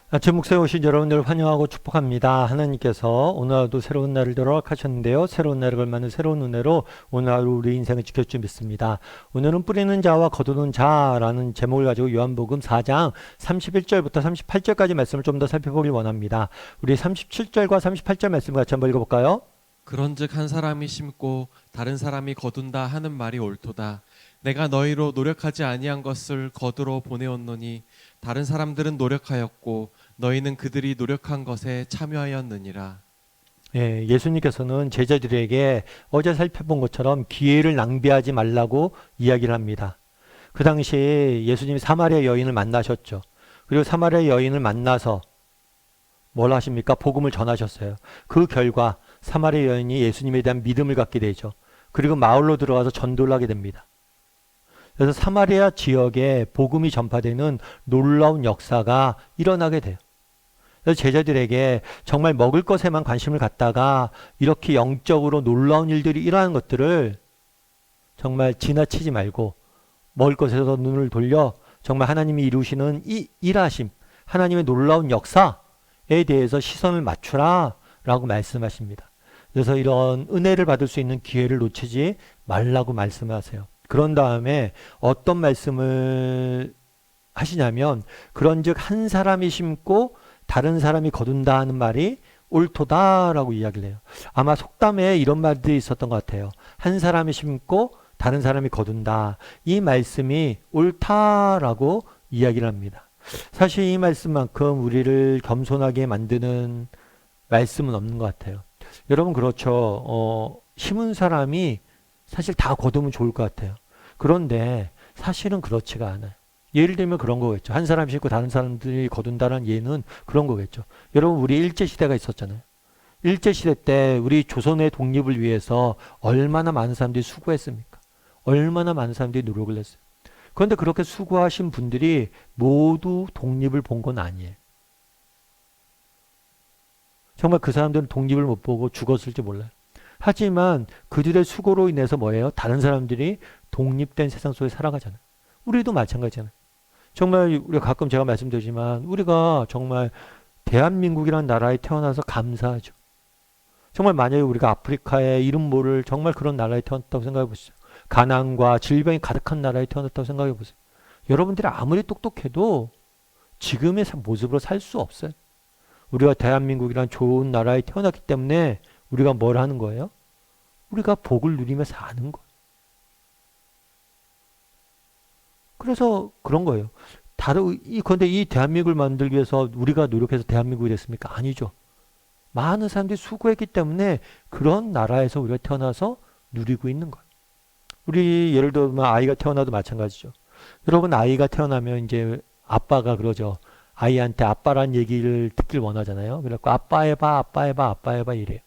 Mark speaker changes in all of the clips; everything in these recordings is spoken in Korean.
Speaker 1: 아침 묵상에 오신 여러분들을 환영하고 축복합니다. 하나님께서 오늘도 새로운 날을 허락하셨는데요. 새로운 날을 걸맞는 새로운 은혜로 오늘 하루 우리 인생을 지킬 줄 믿습니다. 오늘은 뿌리는 자와 거두는 자라는 제목을 가지고 요한복음 4장 31절부터 38절까지 말씀을 좀 더 살펴보길 원합니다. 우리 37절과 38절 말씀 같이 한번 읽어볼까요?
Speaker 2: 그런즉 한 사람이 심고 다른 사람이 거둔다 하는 말이 옳도다. 내가 너희로 노력하지 아니한 것을 거두러 보내었노니 다른 사람들은 노력하였고 너희는 그들이 노력한 것에 참여하였느니라.
Speaker 1: 예수님께서는 제자들에게 어제 살펴본 것처럼 기회를 낭비하지 말라고 이야기를 합니다. 그 당시 예수님이 사마리아 여인을 만나셨죠. 그리고 사마리아 여인을 만나서 뭘 하십니까? 복음을 전하셨어요. 그 결과 사마리아 여인이 예수님에 대한 믿음을 갖게 되죠. 그리고 마을로 들어가서 전도를 하게 됩니다. 그래서 사마리아 지역에 복음이 전파되는 놀라운 역사가 일어나게 돼요. 그래서 제자들에게 정말 먹을 것에만 관심을 갖다가 이렇게 영적으로 놀라운 일들이 일어나는 것들을 정말 지나치지 말고 먹을 것에서 눈을 돌려 정말 하나님이 이루시는 이 일하심, 하나님의 놀라운 역사에 대해서 시선을 맞추라 라고 말씀하십니다. 그래서 이런 은혜를 받을 수 있는 기회를 놓치지 말라고 말씀하세요. 그런 다음에 어떤 말씀을 하시냐면 그런즉 한 사람이 심고 다른 사람이 거둔다 하는 말이 옳도다라고 이야기를 해요. 아마 속담에 이런 말들이 있었던 것 같아요. 한 사람이 심고 다른 사람이 거둔다. 이 말씀이 옳다라고 이야기를 합니다. 사실 이 말씀만큼 우리를 겸손하게 만드는 말씀은 없는 것 같아요. 여러분 그렇죠. 심은 사람이 사실 다 거두면 좋을 것 같아요. 그런데 사실은 그렇지가 않아요. 예를 들면 그런 거겠죠. 한 사람 심고 다른 사람들이 거둔다는 예는 그런 거겠죠. 여러분 우리 일제시대가 있었잖아요. 일제시대 때 우리 조선의 독립을 위해서 얼마나 많은 사람들이 수고했습니까? 얼마나 많은 사람들이 노력을 했어요. 그런데 그렇게 수고하신 분들이 모두 독립을 본 건 아니에요. 정말 그 사람들은 독립을 못 보고 죽었을지 몰라요. 하지만 그들의 수고로 인해서 뭐예요? 다른 사람들이 독립된 세상 속에 살아가잖아요. 우리도 마찬가지잖아요. 정말 우리가 가끔 제가 말씀드리지만 우리가 정말 대한민국이라는 나라에 태어나서 감사하죠. 정말 만약에 우리가 아프리카의 이름 모를 정말 그런 나라에 태어났다고 생각해 보시죠. 가난과 질병이 가득한 나라에 태어났다고 생각해 보세요. 여러분들이 아무리 똑똑해도 지금의 모습으로 살 수 없어요. 우리가 대한민국이라는 좋은 나라에 태어났기 때문에 우리가 뭘 하는 거예요? 우리가 복을 누리며 사는 거예요. 그래서 그런 거예요. 그런데 이 대한민국을 만들기 위해서 우리가 노력해서 대한민국이 됐습니까? 아니죠. 많은 사람들이 수고했기 때문에 그런 나라에서 우리가 태어나서 누리고 있는 거예요. 우리 예를 들면 아이가 태어나도 마찬가지죠. 여러분 아이가 태어나면 이제 아빠가 그러죠. 아이한테 아빠란 얘기를 듣길 원하잖아요. 그래갖고 아빠 해봐, 아빠 해봐, 아빠 해봐 이래요.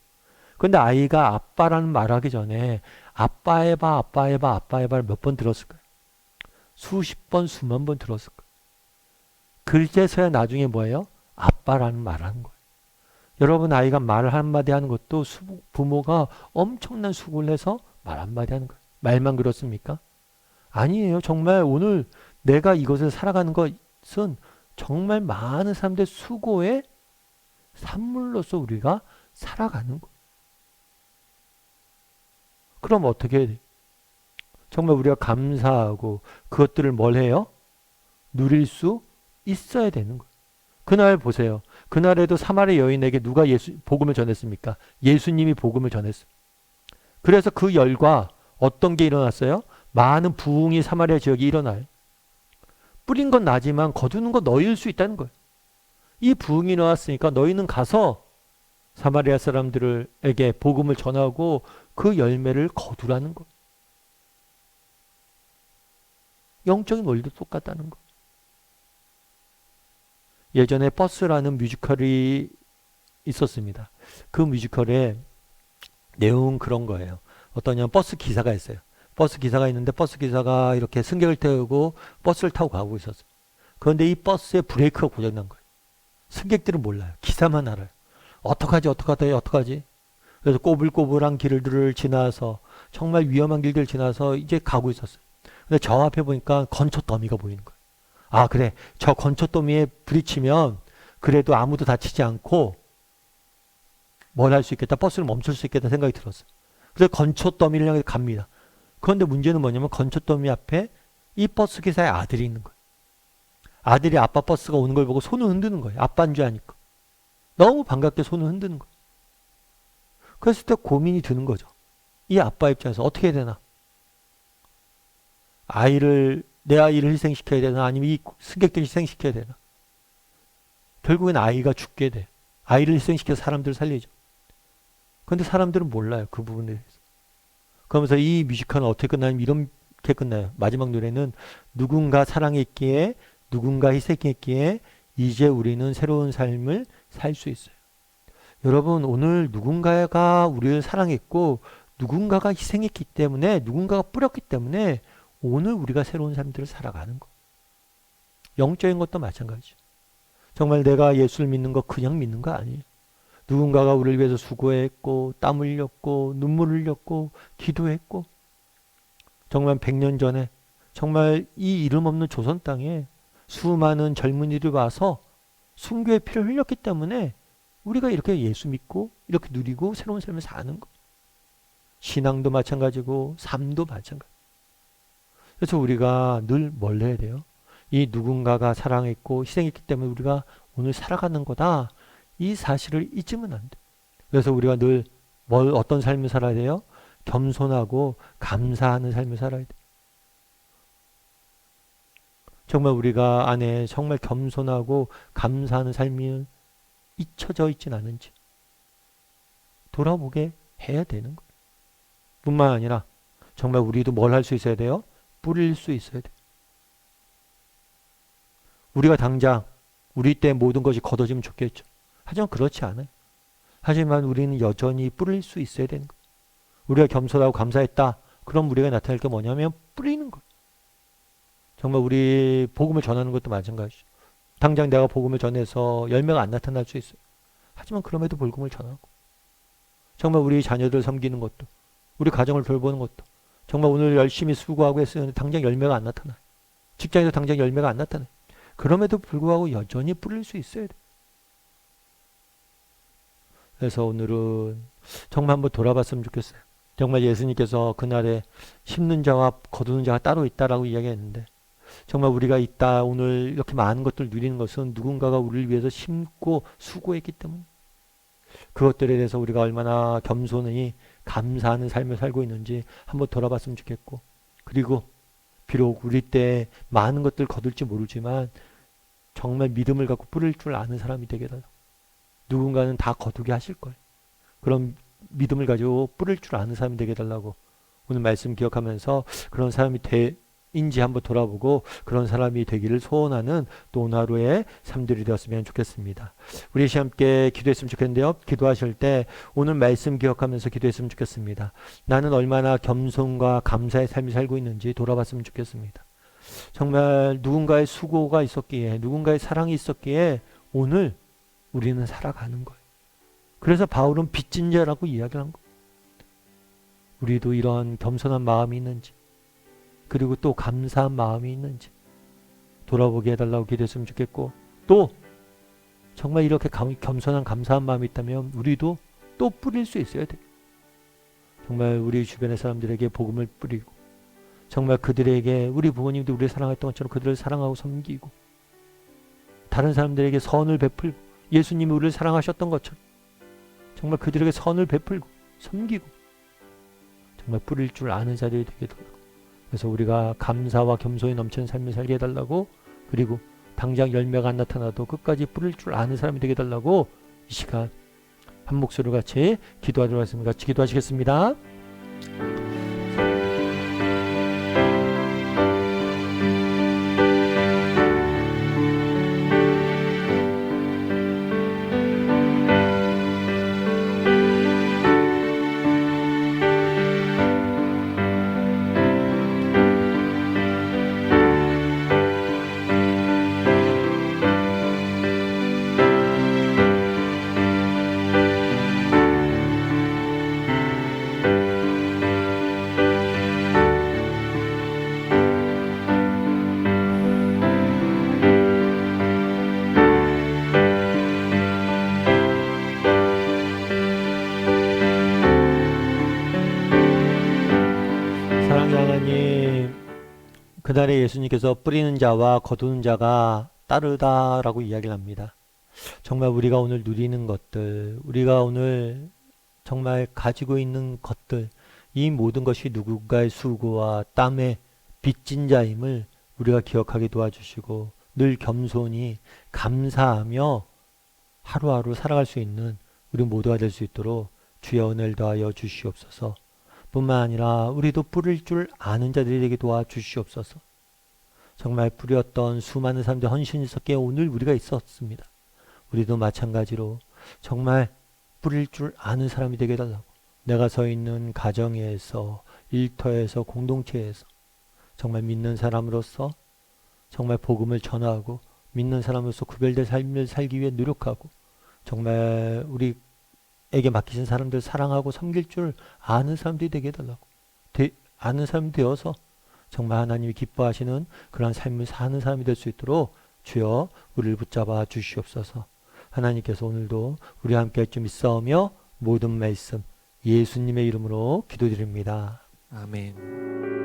Speaker 1: 근데 아이가 아빠라는 말하기 전에 아빠 해봐, 아빠 해봐, 아빠 해봐를 몇 번 들었을까요? 수십 번, 수만 번 들었을 거예요. 그제서야 나중에 뭐예요? 아빠라는 말을 하는 거예요. 여러분 아이가 말 한마디 하는 것도 부모가 엄청난 수고를 해서 말 한마디 하는 거예요. 말만 그렇습니까? 아니에요. 정말 오늘 내가 이것을 살아가는 것은 정말 많은 사람들의 수고의 산물로서 우리가 살아가는 거예요. 그럼 어떻게 해야 돼요? 정말 우리가 감사하고 그것들을 뭘 해요? 누릴 수 있어야 되는 거예요. 그날 보세요. 그날에도 사마리아 여인에게 누가 복음을 전했습니까? 예수님이 복음을 전했어요. 그래서 그 열과 어떤 게 일어났어요? 많은 부흥이 사마리아 지역에 일어나요. 뿌린 건 나지만 거두는 건 너희일 수 있다는 거예요. 이 부흥이 일어났으니까 너희는 가서 사마리아 사람들에게 복음을 전하고 그 열매를 거두라는 거예요. 영적인 원리도 똑같다는 거. 예전에 버스라는 뮤지컬이 있었습니다. 그 뮤지컬의 내용은 그런 거예요. 어떠냐면 버스 기사가 있어요. 버스 기사가 있는데 버스 기사가 이렇게 승객을 태우고 버스를 타고 가고 있었어요. 그런데 이 버스의 브레이크가 고장난 거예요. 승객들은 몰라요. 기사만 알아요. 어떡하지? 그래서 꼬불꼬불한 길들을 지나서 정말 위험한 길들을 지나서 이제 가고 있었어요. 근데 저 앞에 보니까 건초 더미가 보이는 거예요. 아 그래, 저 건초 더미에 부딪히면 그래도 아무도 다치지 않고 뭘 할 수 있겠다. 버스를 멈출 수 있겠다 생각이 들었어요. 그래서 건초 더미를 향해 갑니다. 그런데 문제는 뭐냐면 건초 더미 앞에 이 버스 기사의 아들이 있는 거예요. 아들이 아빠 버스가 오는 걸 보고 손을 흔드는 거예요. 아빠인 줄 아니까. 너무 반갑게 손을 흔드는 거예요. 그랬을 때 고민이 드는 거죠. 이 아빠 입장에서 어떻게 해야 되나? 내 아이를 희생시켜야 되나? 아니면 이 승객들을 희생시켜야 되나? 결국엔 아이가 죽게 돼. 아이를 희생시켜서 사람들을 살리죠. 그런데 사람들은 몰라요. 그 부분에 대해서. 그러면서 이 뮤지컬은 어떻게 끝나냐면 이렇게 끝나요. 마지막 노래는 누군가 사랑했기에 누군가 희생했기에 이제 우리는 새로운 삶을 살 수 있어요. 여러분 오늘 누군가가 우리를 사랑했고 누군가가 희생했기 때문에 누군가가 뿌렸기 때문에 오늘 우리가 새로운 삶들을 살아가는 거. 영적인 것도 마찬가지죠. 정말 내가 예수를 믿는 거 그냥 믿는 거 아니에요. 누군가가 우리를 위해서 수고했고 땀 흘렸고 눈물 흘렸고 기도했고 정말 100년 전에 정말 이 이름 없는 조선 땅에 수많은 젊은이들이 와서 순교의 피를 흘렸기 때문에 우리가 이렇게 예수 믿고 이렇게 누리고 새로운 삶을 사는 거. 신앙도 마찬가지고 삶도 마찬가지. 그래서 우리가 늘 뭘 해야 돼요? 이 누군가가 사랑했고 희생했기 때문에 우리가 오늘 살아가는 거다. 이 사실을 잊으면 안 돼. 그래서 우리가 늘 어떤 삶을 살아야 돼요? 겸손하고 감사하는 삶을 살아야 돼. 정말 우리가 안에 정말 겸손하고 감사하는 삶이 잊혀져 있진 않은지 돌아보게 해야 되는 거예요. 뿐만 아니라 정말 우리도 뭘 할 수 있어야 돼요? 뿌릴 수 있어야 돼요. 우리가 당장 우리 때 모든 것이 걷어지면 좋겠죠. 하지만 그렇지 않아요. 하지만 우리는 여전히 뿌릴 수 있어야 되는 거예요. 우리가 겸손하고 감사했다. 그럼 우리가 나타낼 게 뭐냐면 뿌리는 거예요. 정말 우리 복음을 전하는 것도 마찬가지죠. 당장 내가 복음을 전해서 열매가 안 나타날 수 있어요. 하지만 그럼에도 복음을 전하고 정말 우리 자녀들 섬기는 것도 우리 가정을 돌보는 것도 정말 오늘 열심히 수고하고 했으면 당장 열매가 안 나타나요. 직장에서 당장 열매가 안 나타나요. 그럼에도 불구하고 여전히 뿌릴 수 있어야 돼요. 그래서 오늘은 정말 한번 돌아봤으면 좋겠어요. 정말 예수님께서 그날에 심는 자와 거두는 자가 따로 있다라고 이야기했는데 정말 우리가 있다 오늘 이렇게 많은 것들을 누리는 것은 누군가가 우리를 위해서 심고 수고했기 때문에 그것들에 대해서 우리가 얼마나 겸손히 감사하는 삶을 살고 있는지 한번 돌아봤으면 좋겠고 그리고 비록 우리 때 많은 것들을 거둘지 모르지만 정말 믿음을 갖고 뿌릴 줄 아는 사람이 되게 달라고. 누군가는 다 거두게 하실 거예요. 그런 믿음을 가지고 뿌릴 줄 아는 사람이 되게 달라고 오늘 말씀 기억하면서 그런 사람이 인지 한번 돌아보고 그런 사람이 되기를 소원하는 또 오늘 하루의 삶들이 되었으면 좋겠습니다. 우리 함께 기도했으면 좋겠는데요. 기도하실 때 오늘 말씀 기억하면서 기도했으면 좋겠습니다. 나는 얼마나 겸손과 감사의 삶을 살고 있는지 돌아봤으면 좋겠습니다. 정말 누군가의 수고가 있었기에 누군가의 사랑이 있었기에 오늘 우리는 살아가는 거예요. 그래서 바울은 빚진 자라고 이야기를 한 거예요. 우리도 이런 겸손한 마음이 있는지 그리고 또 감사한 마음이 있는지 돌아보게 해달라고 기도했으면 좋겠고 또 정말 이렇게 겸손한 감사한 마음이 있다면 우리도 또 뿌릴 수 있어야 돼요. 정말 우리 주변의 사람들에게 복음을 뿌리고 정말 그들에게 우리 부모님도 우리를 사랑했던 것처럼 그들을 사랑하고 섬기고 다른 사람들에게 선을 베풀고 예수님이 우리를 사랑하셨던 것처럼 정말 그들에게 선을 베풀고 섬기고 정말 뿌릴 줄 아는 자들이 되게 달라고. 그래서 우리가 감사와 겸손이 넘치는 삶을 살게 해달라고 그리고 당장 열매가 안 나타나도 끝까지 뿌릴 줄 아는 사람이 되게 해달라고 이 시간 한 목소리로 같이 기도하도록 하겠습니다. 같이 기도하시겠습니다. 그날에 예수님께서 뿌리는 자와 거두는 자가 따르다라고 이야기를 합니다. 정말 우리가 오늘 누리는 것들, 우리가 오늘 정말 가지고 있는 것들, 이 모든 것이 누군가의 수고와 땀에 빚진 자임을 우리가 기억하게 도와주시고 늘 겸손히 감사하며 하루하루 살아갈 수 있는 우리 모두가 될 수 있도록 주여 은혜를 더하여 주시옵소서. 뿐만 아니라 우리도 뿌릴 줄 아는 자들이 되게 도와주시옵소서. 정말 뿌렸던 수많은 사람들 헌신이 있었기에 오늘 우리가 있었습니다. 우리도 마찬가지로 정말 뿌릴 줄 아는 사람이 되게 해달라고. 내가 서 있는 가정에서, 일터에서, 공동체에서 정말 믿는 사람으로서 정말 복음을 전하고 믿는 사람으로서 구별된 삶을 살기 위해 노력하고 정말 우리에게 맡기신 사람들 사랑하고 섬길 줄 아는 사람들이 되게 해달라고. 아는 사람이 되어서 정말 하나님이 기뻐하시는 그런 삶을 사는 사람이 될 수 있도록 주여 우리를 붙잡아 주시옵소서. 하나님께서 오늘도 우리와 함께 할 줄 믿사오며 모든 말씀 예수님의 이름으로 기도드립니다.
Speaker 2: 아멘.